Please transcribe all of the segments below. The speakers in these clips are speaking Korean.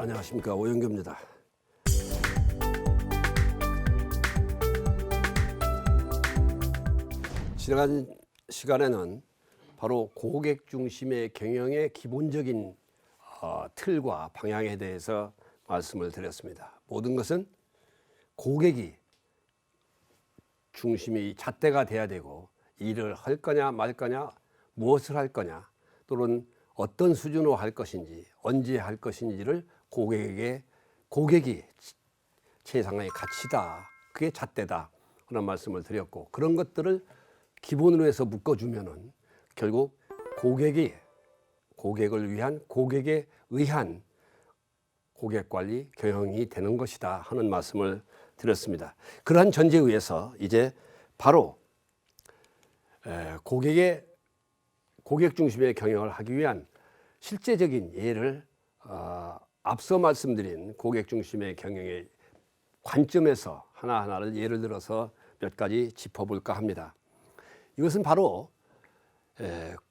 안녕하십니까, 오영규입니다. 지난 시간에는 바로 고객 중심의 경영의 기본적인 틀과 방향에 대해서 말씀을 드렸습니다. 모든 것은 고객이 중심이 잣대가 돼야 되고, 일을 할 거냐 말 거냐, 무엇을 할 거냐, 또는 어떤 수준으로 할 것인지, 언제 할 것인지를 고객이 최상의 가치다, 그게 잣대다 하는 말씀을 드렸고, 그런 것들을 기본으로 해서 묶어주면은 결국 고객을 위한, 고객에 의한 고객관리 경영이 되는 것이다 하는 말씀을 드렸습니다. 그러한 전제에 의해서 이제 바로 고객 중심의 경영을 하기 위한 실제적인 예를 앞서 말씀드린 고객 중심의 경영의 관점에서 하나하나를 예를 들어서 몇 가지 짚어볼까 합니다. 이것은 바로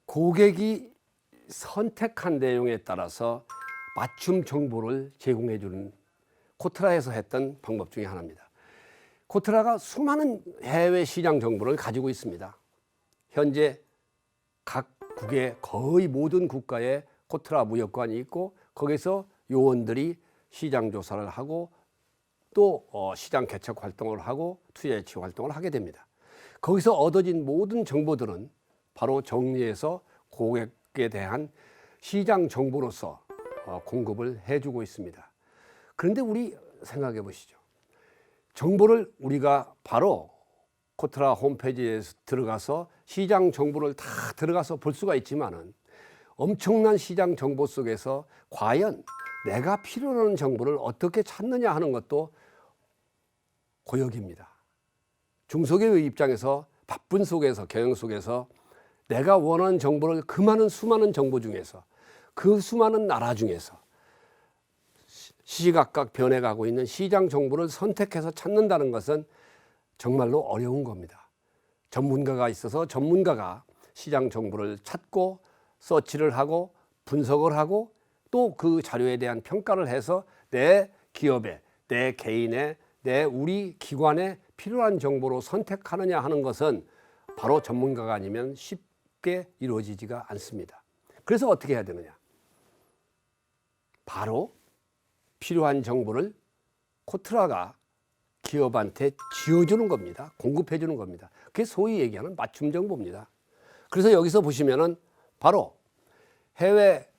고객이 선택한 내용에 따라서 맞춤 정보를 제공해 주는 코트라에서 했던 방법 중에 하나입니다. 코트라가 수많은 해외 시장 정보를 가지고 있습니다. 현재 각국의 거의 모든 국가에 코트라 무역관이 있고, 거기서 요원들이 시장 조사를 하고 또 시장 개척 활동을 하고 투자 유치 활동을 하게 됩니다. 거기서 얻어진 모든 정보들은 바로 정리해서 고객에 대한 시장 정보로서 공급을 해주고 있습니다. 그런데 우리 생각해 보시죠. 정보를 우리가 바로 코트라 홈페이지에 들어가서 시장 정보를 다 들어가서 볼 수가 있지만은, 엄청난 시장 정보 속에서 과연 내가 필요로 하는 정보를 어떻게 찾느냐 하는 것도 고역입니다. 중소기업의 입장에서 바쁜 속에서, 경영 속에서 내가 원하는 정보를 그 많은 수많은 정보 중에서, 그 수많은 나라 중에서 시시각각 변해가고 있는 시장 정보를 선택해서 찾는다는 것은 정말로 어려운 겁니다. 전문가가 있어서 전문가가 시장 정보를 찾고 서치를 하고 분석을 하고 또 그 자료에 대한 평가를 해서 내 기업에, 내 개인에, 우리 기관에 필요한 정보로 선택하느냐 하는 것은 바로 전문가가 아니면 쉽게 이루어지지가 않습니다. 그래서 어떻게 해야 되느냐? 바로 필요한 정보를 코트라가 기업한테 지어주는 겁니다. 공급해주는 겁니다. 그게 소위 얘기하는 맞춤 정보입니다. 그래서 여기서 보시면은 바로 해외,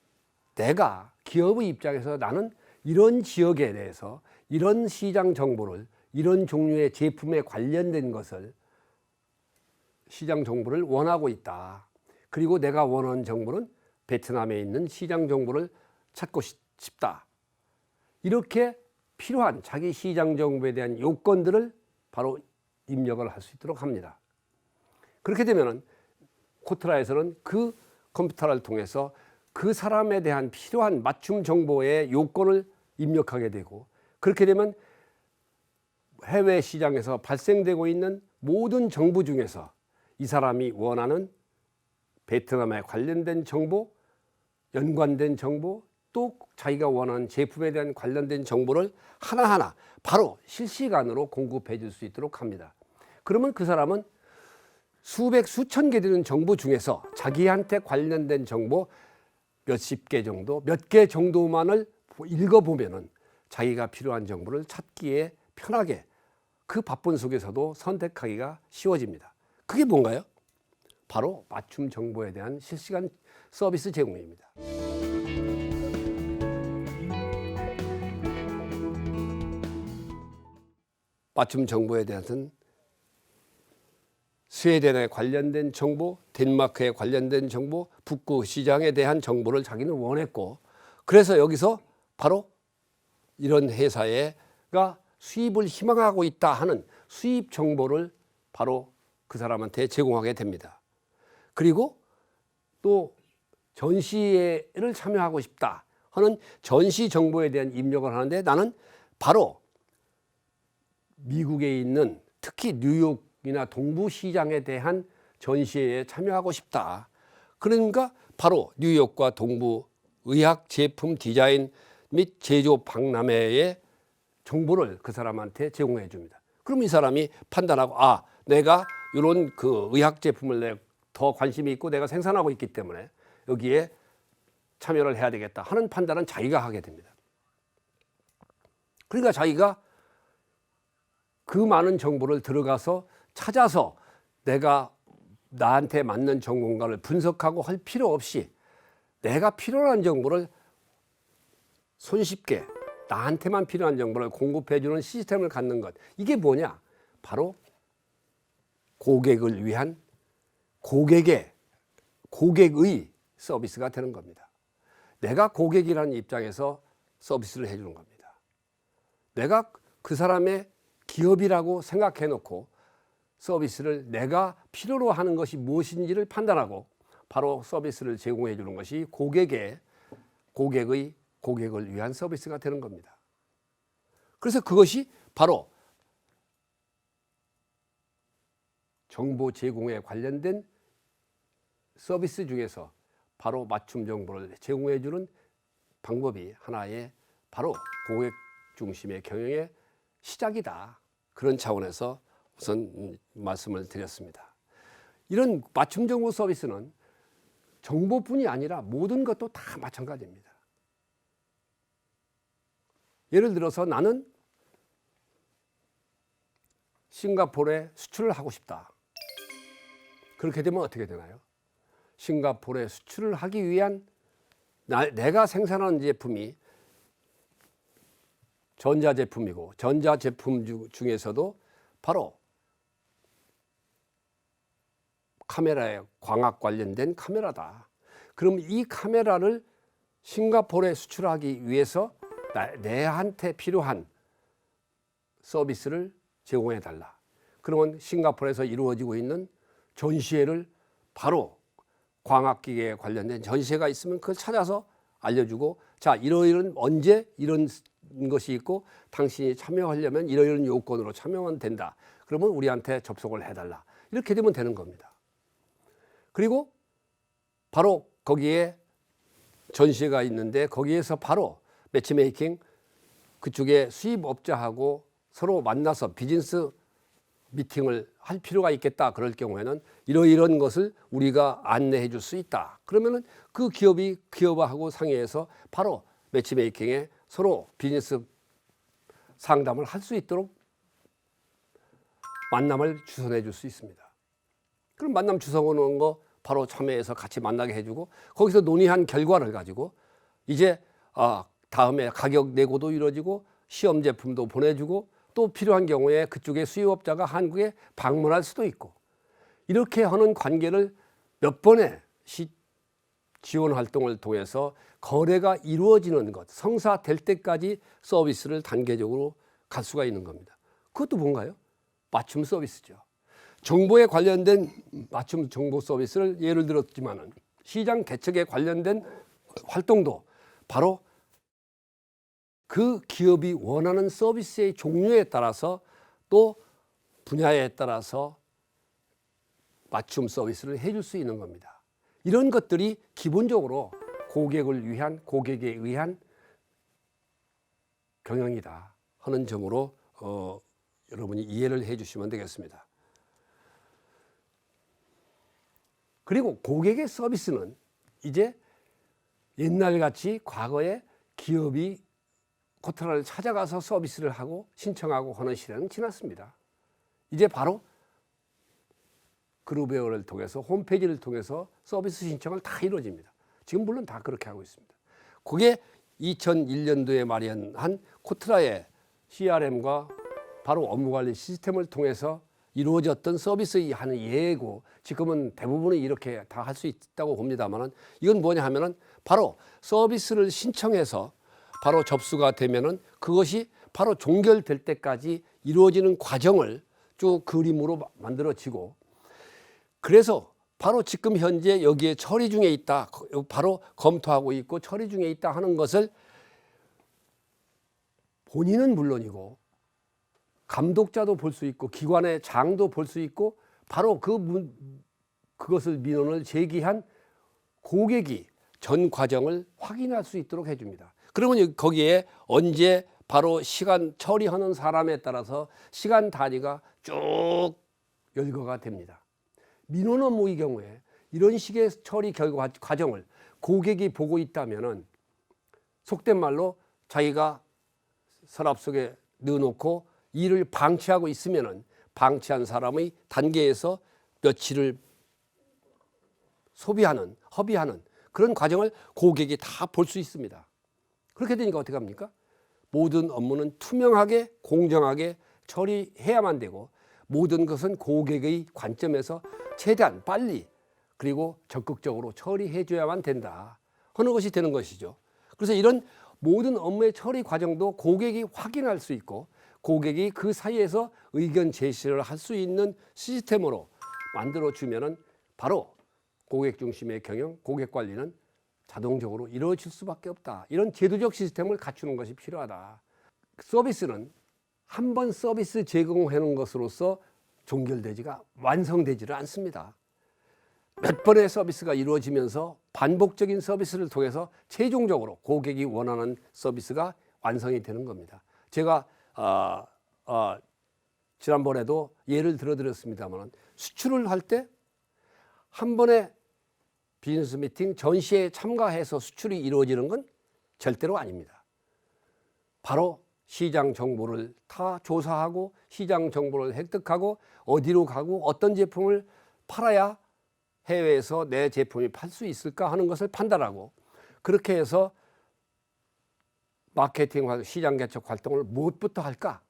내가 기업의 입장에서 나는 이런 지역에 대해서 이런 시장 정보를, 이런 종류의 제품에 관련된 것을, 시장 정보를 원하고 있다. 그리고 내가 원하는 정보는 베트남에 있는 시장 정보를 찾고 싶다. 이렇게 필요한 자기 시장 정보에 대한 요건들을 바로 입력을 할 수 있도록 합니다. 그렇게 되면은 코트라에서는 그 컴퓨터를 통해서 그 사람에 대한 필요한 맞춤 정보의 요건을 입력하게 되고, 그렇게 되면 해외 시장에서 발생되고 있는 모든 정보 중에서 이 사람이 원하는 베트남에 관련된 정보, 연관된 정보, 또 자기가 원하는 제품에 대한 관련된 정보를 하나하나 바로 실시간으로 공급해 줄 수 있도록 합니다. 그러면 그 사람은 수백, 수천 개 되는 정보 중에서 자기한테 관련된 정보 몇십 개 정도, 몇 개 정도만을 읽어보면은 자기가 필요한 정보를 찾기에 편하게, 그 바쁜 속에서도 선택하기가 쉬워집니다. 그게 뭔가요? 바로 맞춤 정보에 대한 실시간 서비스 제공입니다. 맞춤 정보에 대해서는 스웨덴에 관련된 정보, 덴마크에 관련된 정보, 북구 시장에 대한 정보를 자기는 원했고, 그래서 여기서 바로 이런 회사가 수입을 희망하고 있다 하는 수입 정보를 바로 그 사람한테 제공하게 됩니다. 그리고 또 전시회를 참여하고 싶다 하는 전시 정보에 대한 입력을 하는데, 나는 바로 미국에 있는 특히 뉴욕이나 동부 시장에 대한 전시회에 참여하고 싶다. 그러니까 바로 뉴욕과 동부 의학 제품 디자인 및 제조 박람회의 정보를 그 사람한테 제공해 줍니다. 그럼 이 사람이 판단하고 내가 이런 그 의학 제품을 더 관심이 있고 내가 생산하고 있기 때문에 여기에 참여를 해야 되겠다 하는 판단은 자기가 하게 됩니다. 그러니까 자기가 그 많은 정보를 들어가서 찾아서 내가 나한테 맞는 전문가를 분석하고 할 필요 없이 내가 필요한 정보를 손쉽게 나한테만 필요한 정보를 공급해 주는 시스템을 갖는 것. 이게 뭐냐? 바로 고객을 위한 고객의 서비스가 되는 겁니다. 내가 고객이라는 입장에서 서비스를 해주는 겁니다. 내가 그 사람의 기업이라고 생각해 놓고 서비스를 내가 필요로 하는 것이 무엇인지를 판단하고 바로 서비스를 제공해 주는 것이 고객을 위한 서비스가 되는 겁니다. 그래서 그것이 바로 정보 제공에 관련된 서비스 중에서 바로 맞춤 정보를 제공해 주는 방법이 하나의 바로 고객 중심의 경영의 시작이다. 그런 차원에서 우선 말씀을 드렸습니다. 이런 맞춤 정보 서비스는 정보뿐이 아니라 모든 것도 다 마찬가지입니다. 예를 들어서 나는 싱가포르에 수출을 하고 싶다. 그렇게 되면 어떻게 되나요? 싱가포르에 수출을 하기 위한 내가 생산하는 제품이 전자제품이고 전자제품 중에서도 바로 카메라에 광학 관련된 카메라다. 그럼 이 카메라를 싱가포르에 수출하기 위해서 내한테 필요한 서비스를 제공해 달라. 그러면 싱가포르에서 이루어지고 있는 전시회를 바로 광학기계에 관련된 전시회가 있으면 그걸 찾아서 알려주고 자 이러이런 언제 이런 것이 있고 당신이 참여하려면 이러이런 요건으로 참여하면 된다. 그러면 우리한테 접속을 해달라. 이렇게 되면 되는 겁니다. 그리고 바로 거기에 전시회가 있는데 거기에서 바로 매치메이킹 그쪽에 수입업자하고 서로 만나서 비즈니스 미팅을 할 필요가 있겠다. 그럴 경우에는 이러이런 것을 우리가 안내해 줄 수 있다. 그러면은 그 기업하고 상의해서 바로 매치메이킹에 서로 비즈니스 상담을 할 수 있도록 만남을 주선해 줄 수 있습니다. 그럼 만남 주선하는 거 바로 참여해서 같이 만나게 해주고 거기서 논의한 결과를 가지고 이제 다음에 가격 내고도 이루어지고 시험 제품도 보내주고 또 필요한 경우에 그쪽의 수입업자가 한국에 방문할 수도 있고 이렇게 하는 관계를 몇 번의 지원 활동을 통해서 거래가 이루어지는 것, 성사될 때까지 서비스를 단계적으로 갈 수가 있는 겁니다. 그것도 뭔가요? 맞춤 서비스죠. 정보에 관련된 맞춤 정보 서비스를 예를 들었지만은 시장 개척에 관련된 활동도 바로 그 기업이 원하는 서비스의 종류에 따라서 또 분야에 따라서 맞춤 서비스를 해줄 수 있는 겁니다. 이런 것들이 기본적으로 고객에 의한 경영이다 하는 점으로 여러분이 이해를 해 주시면 되겠습니다. 그리고 고객의 서비스는 이제 옛날같이 과거에 기업이 코트라를 찾아가서 서비스를 하고 신청하고 하는 시대는 지났습니다. 이제 바로 그룹웨어를 통해서 홈페이지를 통해서 서비스 신청을 다 이루어집니다. 지금 물론 다 그렇게 하고 있습니다. 그게 2001년도에 마련한 코트라의 CRM과 바로 업무관리 시스템을 통해서 이루어졌던 서비스의 한 예고 지금은 대부분이 이렇게 다 할 수 있다고 봅니다만 이건 뭐냐 하면은 바로 서비스를 신청해서 바로 접수가 되면은 그것이 바로 종결될 때까지 이루어지는 과정을 쭉 그림으로 만들어지고 그래서 바로 지금 현재 여기에 처리 중에 있다. 바로 검토하고 있고 처리 중에 있다 하는 것을 본인은 물론이고 감독자도 볼 수 있고 기관의 장도 볼 수 있고 바로 그것을 민원을 제기한 고객이 전 과정을 확인할 수 있도록 해줍니다. 그러면 거기에 언제 바로 시간 처리하는 사람에 따라서 시간 단위가 쭉 열거가 됩니다. 민원 업무의 경우에 이런 식의 처리 결과 과정을 고객이 보고 있다면은 속된 말로 자기가 서랍 속에 넣어놓고 일을 방치하고 있으면은 방치한 사람의 단계에서 며칠을 허비하는 그런 과정을 고객이 다 볼 수 있습니다. 그렇게 되니까 어떻게 합니까? 모든 업무는 투명하게 공정하게 처리해야만 되고 모든 것은 고객의 관점에서 최대한 빨리 그리고 적극적으로 처리해 줘야만 된다 하는 것이 되는 것이죠. 그래서 이런 모든 업무의 처리 과정도 고객이 확인할 수 있고 고객이 그 사이에서 의견 제시를 할 수 있는 시스템으로 만들어 주면은 바로 고객 중심의 경영, 고객 관리는 자동적으로 이루어질 수밖에 없다. 이런 제도적 시스템을 갖추는 것이 필요하다. 서비스는 한 번 서비스 제공하는 것으로서 완성되지를 않습니다. 몇 번의 서비스가 이루어지면서 반복적인 서비스를 통해서 최종적으로 고객이 원하는 서비스가 완성이 되는 겁니다. 제가 지난번에도 예를 들어드렸습니다만 수출을 할 때 한 번에 비즈니스 미팅 전시에 참가해서 수출이 이루어지는 건 절대로 아닙니다. 바로 시장 정보를 다 조사하고 시장 정보를 획득하고 어디로 가고 어떤 제품을 팔아야 해외에서 내 제품이 팔 수 있을까 하는 것을 판단하고 그렇게 해서 마케팅, 시장 개척 활동을 무엇부터 할까?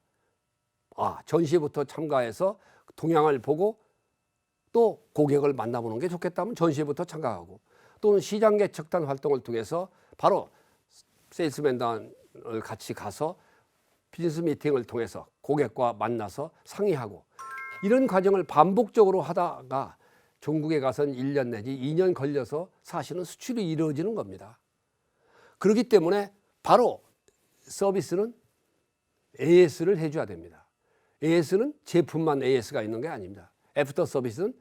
전시회부터 참가해서 동향을 보고 또 고객을 만나보는 게 좋겠다면 전시회부터 참가하고 또는 시장 개척단 활동을 통해서 바로 세일스맨단을 같이 가서 비즈니스 미팅을 통해서 고객과 만나서 상의하고 이런 과정을 반복적으로 하다가 중국에 가서는 1년 내지 2년 걸려서 사실은 수출이 이루어지는 겁니다. 그렇기 때문에 바로 서비스는 AS를 해줘야 됩니다. AS는 제품만 AS가 있는 게 아닙니다. 애프터 서비스는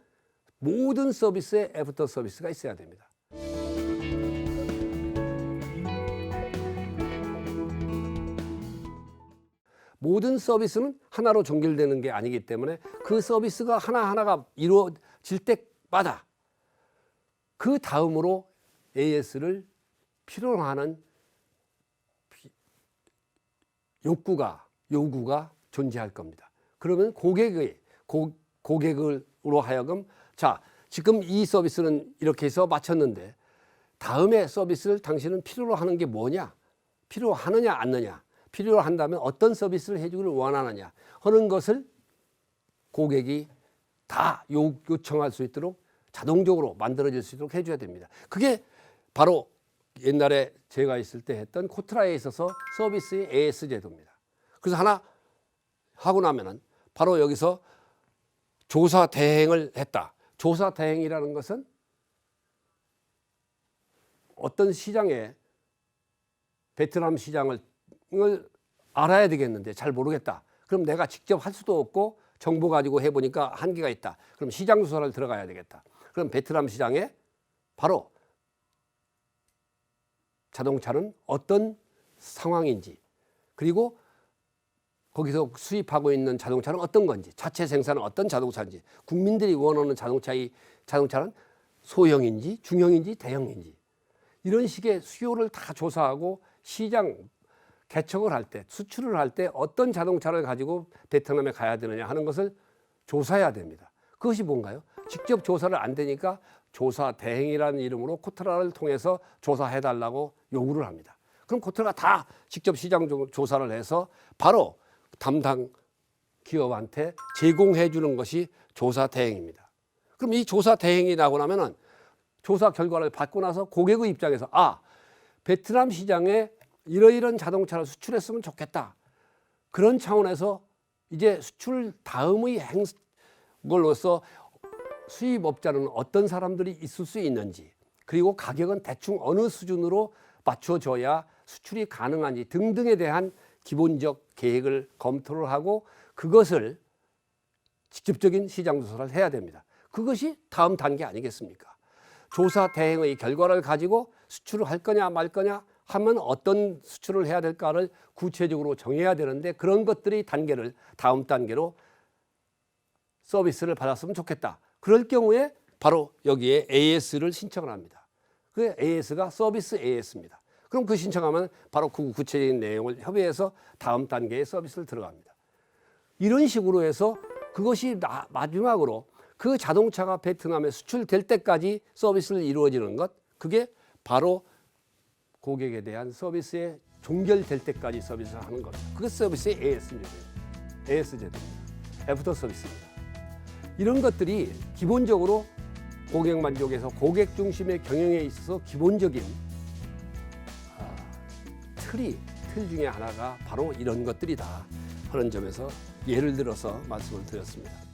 모든 서비스에 애프터 서비스가 있어야 됩니다. 모든 서비스는 하나로 종결되는 게 아니기 때문에 그 서비스가 하나하나가 이루어질 때마다 그 다음으로 AS를 필요로 하는 요구가 존재할 겁니다. 그러면 고객으로 하여금 지금 이 서비스는 이렇게 해서 마쳤는데 다음에 서비스를 당신은 필요로 하는 게 뭐냐? 필요하느냐 않느냐? 필요로 한다면 어떤 서비스를 해주기를 원하느냐 하는 것을 고객이 다 요청할 수 있도록 자동적으로 만들어질 수 있도록 해줘야 됩니다. 그게 바로 옛날에 제가 있을 때 했던 코트라에 있어서 서비스의 AS 제도입니다. 그래서 하나 하고 나면은 바로 여기서 조사 대행을 했다. 조사 대행이라는 것은 어떤 시장에 베트남 시장을 알아야 되겠는데 잘 모르겠다. 그럼 내가 직접 할 수도 없고 정보 가지고 해보니까 한계가 있다. 그럼 시장 조사를 들어가야 되겠다. 그럼 베트남 시장에 바로 자동차는 어떤 상황인지 그리고 거기서 수입하고 있는 자동차는 어떤 건지 자체 생산은 어떤 자동차인지 국민들이 원하는 자동차는 소형인지 중형인지 대형인지 이런 식의 수요를 다 조사하고 시장 개척을 할 때 수출을 할 때 어떤 자동차를 가지고 베트남에 가야 되느냐 하는 것을 조사해야 됩니다. 그것이 뭔가요? 직접 조사를 안 되니까 조사 대행이라는 이름으로 코트라를 통해서 조사해달라고 요구를 합니다. 그럼 코트라가 다 직접 시장 조사를 해서 바로 담당 기업한테 제공해 주는 것이 조사 대행입니다. 그럼 이 조사 대행이 나고 나면은 조사 결과를 받고 나서 고객의 입장에서 베트남 시장에 이러이런 자동차를 수출했으면 좋겠다. 그런 차원에서 이제 수출 다음의 걸로서 수입업자는 어떤 사람들이 있을 수 있는지 그리고 가격은 대충 어느 수준으로 맞춰줘야 수출이 가능한지 등등에 대한 기본적 계획을 검토를 하고 그것을 직접적인 시장 조사를 해야 됩니다. 그것이 다음 단계 아니겠습니까? 조사 대행의 결과를 가지고 수출을 할 거냐 말 거냐 하면 어떤 수출을 해야 될까를 구체적으로 정해야 되는데 그런 것들이 단계를 다음 단계로 서비스를 받았으면 좋겠다. 그럴 경우에 바로 여기에 AS를 신청을 합니다. 그 AS가 서비스 AS입니다. 그럼 그 신청하면 바로 그 구체적인 내용을 협의해서 다음 단계의 서비스를 들어갑니다. 이런 식으로 해서 그것이 마지막으로 그 자동차가 베트남에 수출될 때까지 서비스를 이루어지는 것, 그게 바로 고객에 대한 서비스에 종결될 때까지 서비스를 하는 겁니다. 그게 서비스의 AS 제도입니다. 애프터 서비스입니다. 이런 것들이 기본적으로 고객 만족에서 고객 중심의 경영에 있어서 기본적인 틀 중에 하나가 바로 이런 것들이다 하는 점에서 예를 들어서 말씀을 드렸습니다.